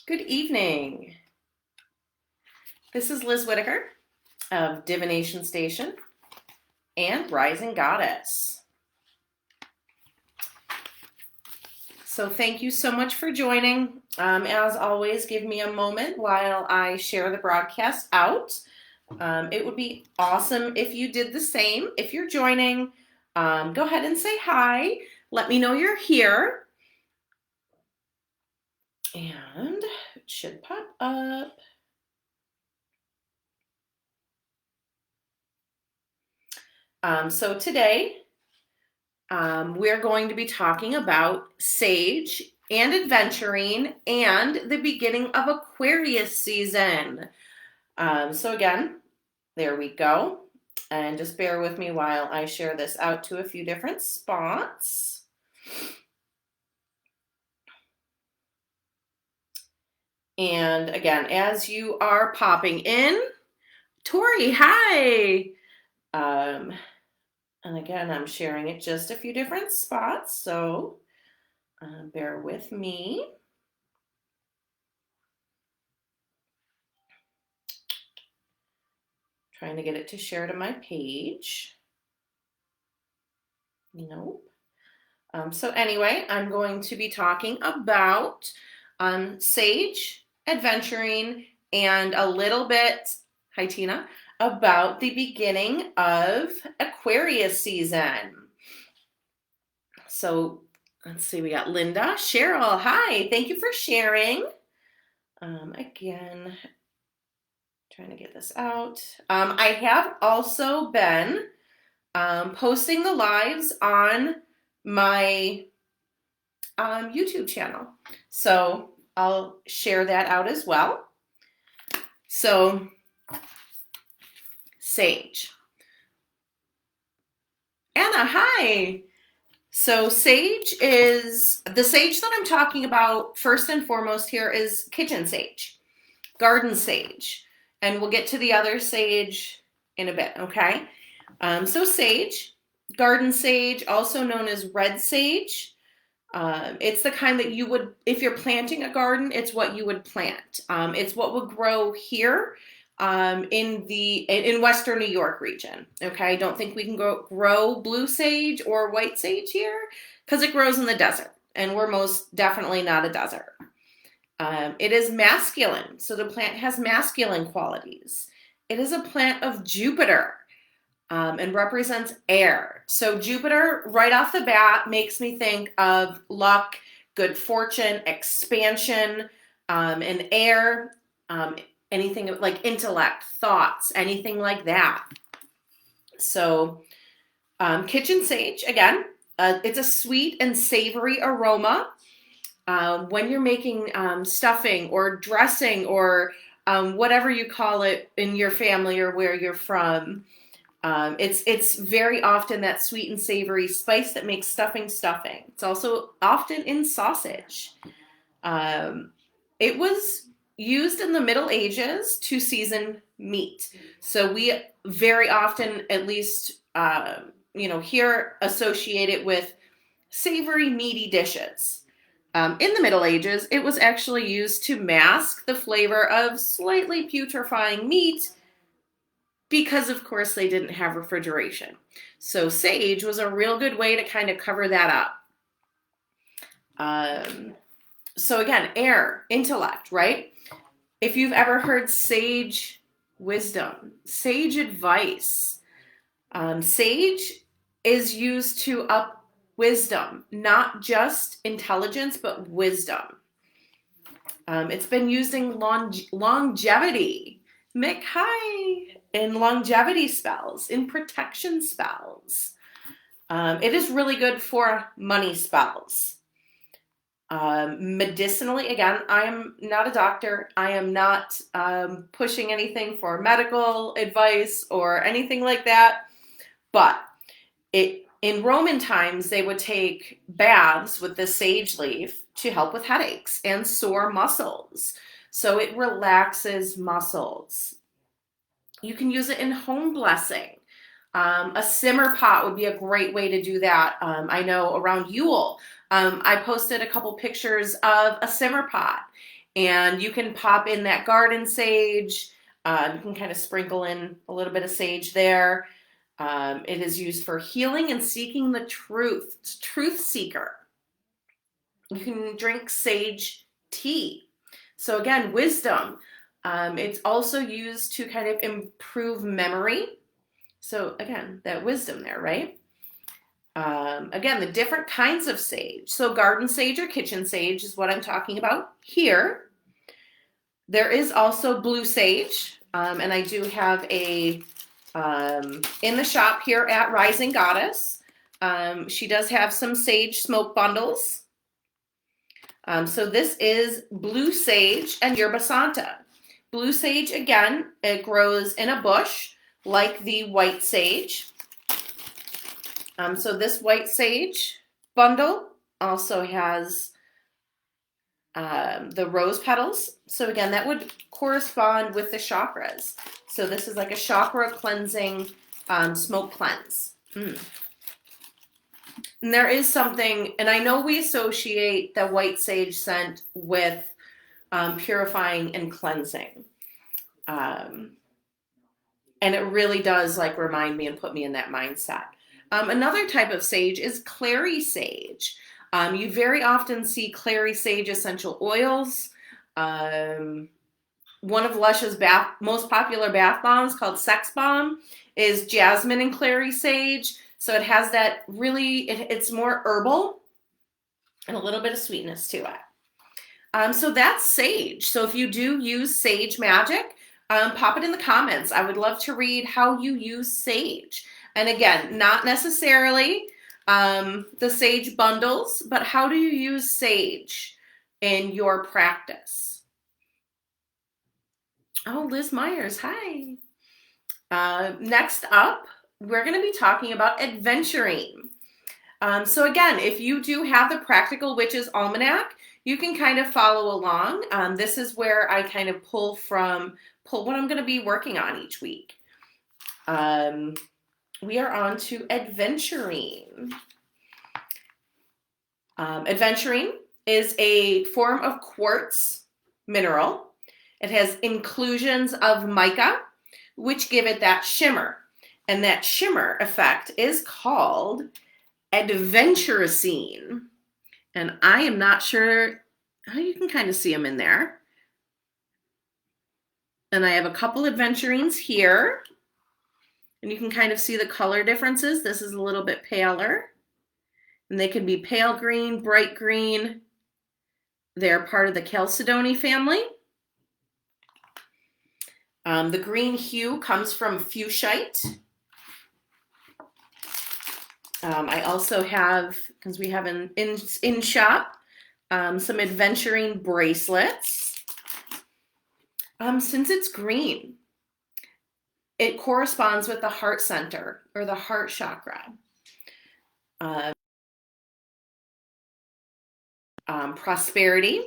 Good evening. This is Liz Whitaker of Divination Station and Rising Goddess. So thank you so much for joining. As always, give me a moment while I share the broadcast out. It would be awesome if you did the same. If you're joining, go ahead and say hi. Let me know you're here. And it should pop up. So today, we're going to be talking about Sage and Adventurine and the beginning of Aquarius season. So again, there we go. And just bear with me while I share this out to a few different spots. And again, as you are popping in, Tori, hi. And again, I'm sharing it just a few different spots, so bear with me. Trying to get it to share to my page. Nope. So anyway, I'm going to be talking about Sage, Adventurine, and a little bit, hi Tina, about the beginning of Aquarius season. So let's see, we got Linda, Cheryl, hi, thank you for sharing. Again, trying to get this out. I have also been posting the lives on my YouTube channel. So I'll share that out as well. So, Sage. Anna, hi. So sage is, the sage that I'm talking about first and foremost here is kitchen sage, garden sage. And we'll get to the other sage in a bit, okay? So sage, garden sage, also known as red sage. It's the kind that you would, if you're planting a garden, it's what you would plant. It's what would grow here in Western New York region. Okay, I don't think we can grow blue sage or white sage here because it grows in the desert, and we're most definitely not a desert. It is masculine, so the plant has masculine qualities. It is a plant of Jupiter. And represents air. So Jupiter, right off the bat, makes me think of luck, good fortune, expansion, and air, anything like intellect, thoughts, anything like that. So kitchen sage, again, it's a sweet and savory aroma. When you're making stuffing or dressing or whatever you call it in your family or where you're from, it's very often that sweet and savory spice that makes stuffing. It's also often in sausage. It was used in the Middle Ages to season meat. So we very often, at least, here associate it with savory, meaty dishes. In the Middle Ages, it was actually used to mask the flavor of slightly putrefying meat because, of course, they didn't have refrigeration. So sage was a real good way to kind of cover that up. So again, air, intellect, right? If you've ever heard sage wisdom, sage advice, sage is used to up wisdom, not just intelligence, but wisdom. It's been used in longevity. Mick, hi! In longevity spells, in protection spells. It is really good for money spells. Medicinally, again, I am not a doctor. I am not pushing anything for medical advice or anything like that. But in Roman times, they would take baths with the sage leaf to help with headaches and sore muscles. So it relaxes muscles. You can use it in home blessing. A simmer pot would be a great way to do that. I know around Yule, I posted a couple pictures of a simmer pot. And you can pop in that garden sage. You can kind of sprinkle in a little bit of sage there. It is used for healing and seeking the truth. It's truth seeker. You can drink sage tea. So again, wisdom. It's also used to kind of improve memory. So again, that wisdom there, right? Again, the different kinds of sage. So garden sage or kitchen sage is what I'm talking about here. There is also blue sage, and I do have a in the shop here at Rising Goddess. She does have some sage smoke bundles. So this is blue sage and yerba santa. Blue sage, again, it grows in a bush like the white sage. So this white sage bundle also has the rose petals. So again, that would correspond with the chakras. So this is like a chakra cleansing smoke cleanse. And there is something, and I know we associate the white sage scent with purifying and cleansing. And it really does like remind me and put me in that mindset. Another type of sage is clary sage. You very often see clary sage essential oils. One of Lush's most popular bath bombs called Sex Bomb is jasmine and clary sage. So it has that really, it's more herbal and a little bit of sweetness to it. So that's sage. So if you do use sage magic, pop it in the comments. I would love to read how you use sage. And again, not necessarily the sage bundles, but how do you use sage in your practice? Oh, Liz Myers, hi. Next up, we're going to be talking about Adventurine. So again, if you do have the Practical Witches Almanac, you can kind of follow along. This is where I kind of pull what I'm going to be working on each week. We are on to Adventurine. Adventurine is a form of quartz mineral. It has inclusions of mica, which give it that shimmer. And that shimmer effect is called Adventurine. And I am not sure how you can kind of see them in there. And I have a couple Adventurines here. And you can kind of see the color differences. This is a little bit paler. And they can be pale green, bright green. They're part of the Chalcedony family. The green hue comes from fuchsite. I also have, because we have in shop, some Adventurine bracelets. Since it's green, it corresponds with the heart center or the heart chakra. Prosperity.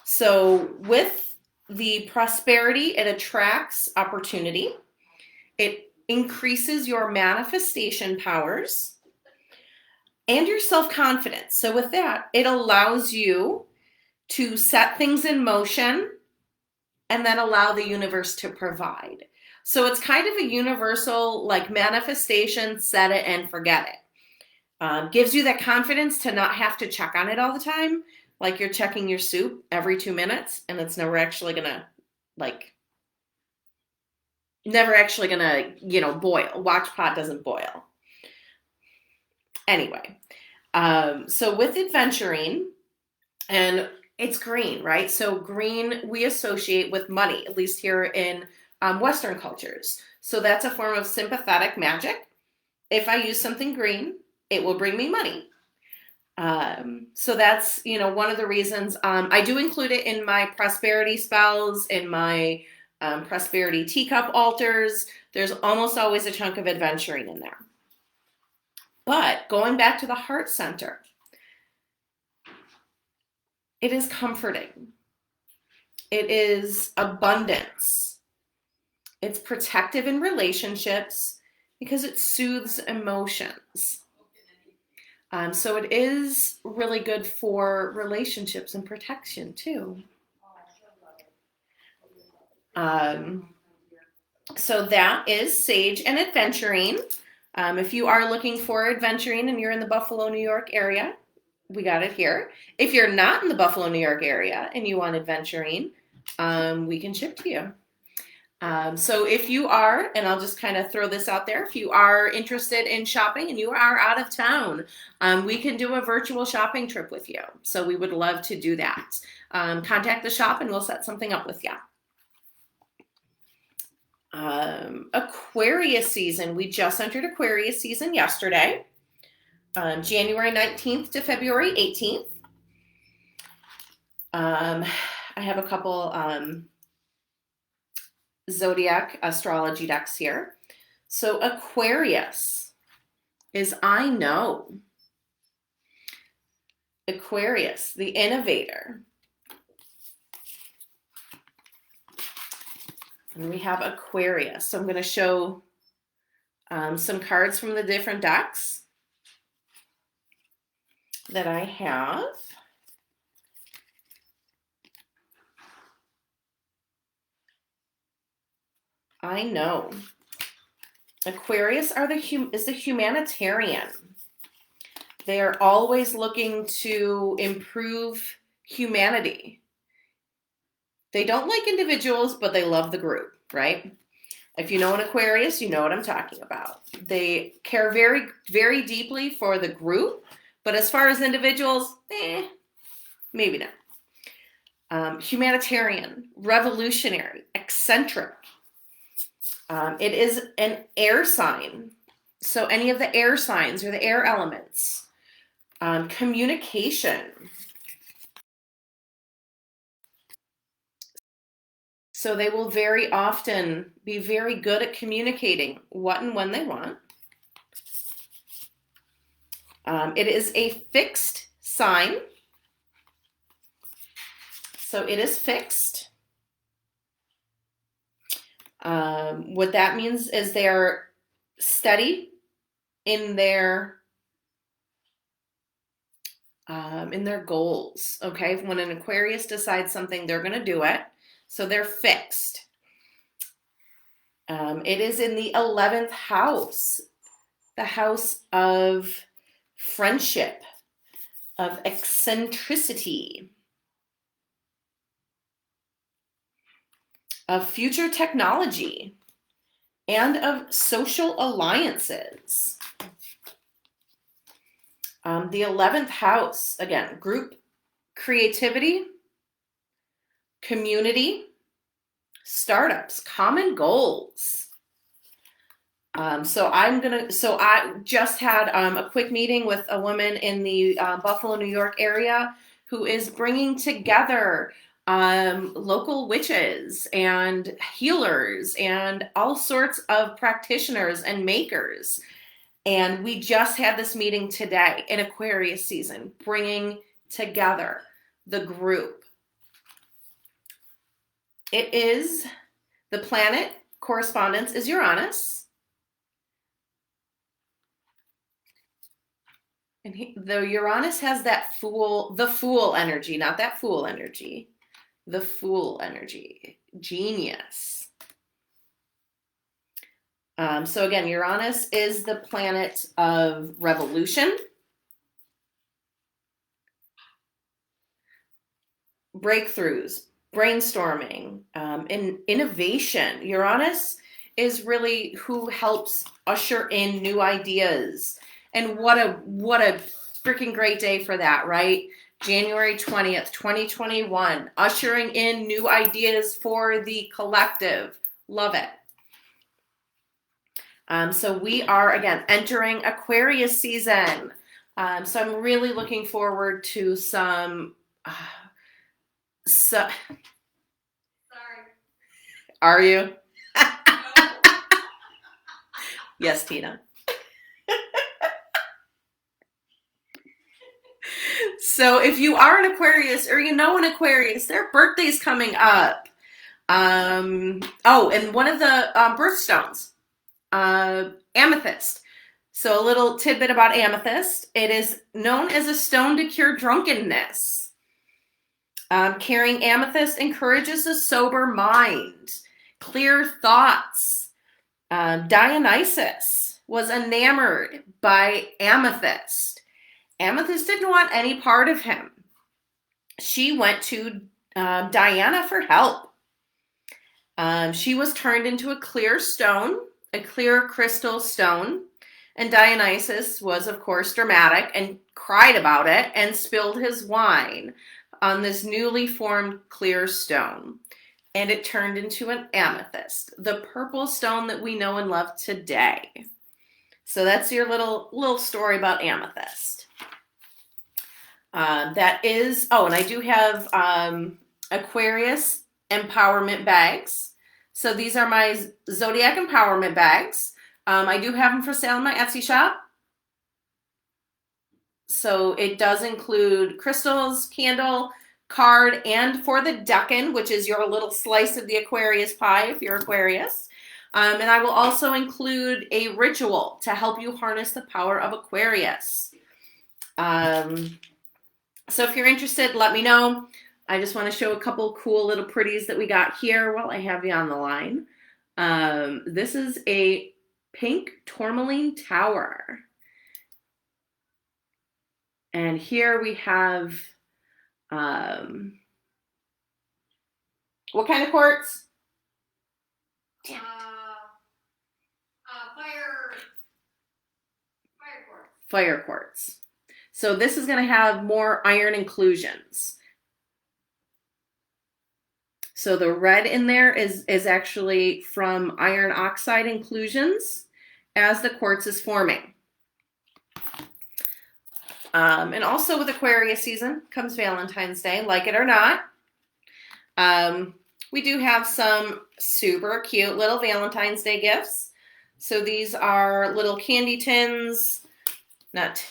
So with the prosperity, it attracts opportunity. It increases your manifestation powers and your self-confidence. So with that, it allows you to set things in motion and then allow the universe to provide. So it's kind of a universal like manifestation, set it and forget it. Gives you that confidence to not have to check on it all the time. Like you're checking your soup every 2 minutes and it's never actually gonna boil. Watch pot doesn't boil. Anyway, so with Adventurine, and it's green, right? So green we associate with money, at least here in Western cultures. So that's a form of sympathetic magic. If I use something green, it will bring me money. So that's, one of the reasons I do include it in my prosperity spells, in my prosperity teacup altars. There's almost always a chunk of Adventurine in there. But going back to the heart center, it is comforting. It is abundance. It's protective in relationships because it soothes emotions. So it is really good for relationships and protection too. Um, so that is Sage and Adventurine. If you are looking for Adventurine and you're in the Buffalo, New York area, we got it here. If you're not in the Buffalo, New York area and you want Adventurine, we can ship to you. So if you are, and I'll just kind of throw this out there, if you are interested in shopping and you are out of town, we can do a virtual shopping trip with you. So we would love to do that. Contact the shop and we'll set something up with you. Aquarius season. We just entered Aquarius season yesterday, January 19th to February 18th. I have a couple zodiac astrology decks here. So Aquarius is I know. Aquarius, the innovator. And we have Aquarius. So I'm going to show some cards from the different decks that I have. I know. Aquarius is the humanitarian. They are always looking to improve humanity. They don't like individuals, but they love the group, right? If you know an Aquarius, you know what I'm talking about. They care very, very deeply for the group, but as far as individuals, maybe not. Humanitarian, revolutionary, eccentric. It is an air sign. So any of the air signs or the air elements. Communication. So they will very often be very good at communicating what and when they want. It is a fixed sign. So it is fixed. What that means is they are steady in their goals. Okay, when an Aquarius decides something, they're going to do it. So they're fixed. It is in the 11th house, the house of friendship, of eccentricity, of future technology, and of social alliances. The 11th house, again, group creativity, community, startups, common goals. So I just had a quick meeting with a woman in the Buffalo, New York area who is bringing together local witches and healers and all sorts of practitioners and makers. And we just had this meeting today in Aquarius season, bringing together the group. It is, the planet correspondence is Uranus. And the Uranus has that the fool energy, not that fool energy. The fool energy, genius. So again, Uranus is the planet of revolution, breakthroughs, brainstorming, innovation. Uranus is really who helps usher in new ideas. And what a freaking great day for that, right? January 20th, 2021, ushering in new ideas for the collective. Love it. So we are, again, entering Aquarius season. So I'm really looking forward to some... Sorry. Are you? Yes, Tina. So if you are an Aquarius or you know an Aquarius, their birthday's coming up. And one of the birthstones, amethyst. So a little tidbit about amethyst. It is known as a stone to cure drunkenness. Carrying amethyst encourages a sober mind Clear thoughts. Dionysus was enamored by Amethyst. Amethyst didn't want any part of him. She went to Diana for help. She was turned into a clear stone, a clear crystal stone. And Dionysus was, of course, dramatic and cried about it and spilled his wine on this newly formed clear stone. And it turned into an amethyst, the purple stone that we know and love today. So that's your little story about amethyst. That is, and I do have Aquarius empowerment bags. So these are my Zodiac empowerment bags. I do have them for sale in my Etsy shop. So it does include crystals, candle, card, and for the Decan, which is your little slice of the Aquarius pie if you're Aquarius. And I will also include a ritual to help you harness the power of Aquarius. So if you're interested, let me know. I just want to show a couple cool little pretties that we got here while I have you on the line. This is a pink tourmaline tower. And here we have, what kind of quartz? Fire quartz. So this is going to have more iron inclusions. So the red in there is actually from iron oxide inclusions as the quartz is forming. And also with Aquarius season comes Valentine's Day, like it or not. We do have some super cute little Valentine's Day gifts. So these are little candy tins, not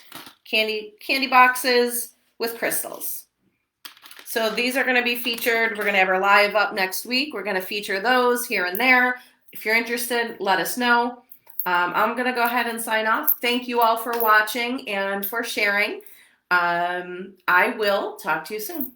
candy boxes with crystals. So these are going to be featured. We're going to have our live up next week. We're going to feature those here and there. If you're interested, let us know. I'm going to go ahead and sign off. Thank you all for watching and for sharing. I will talk to you soon.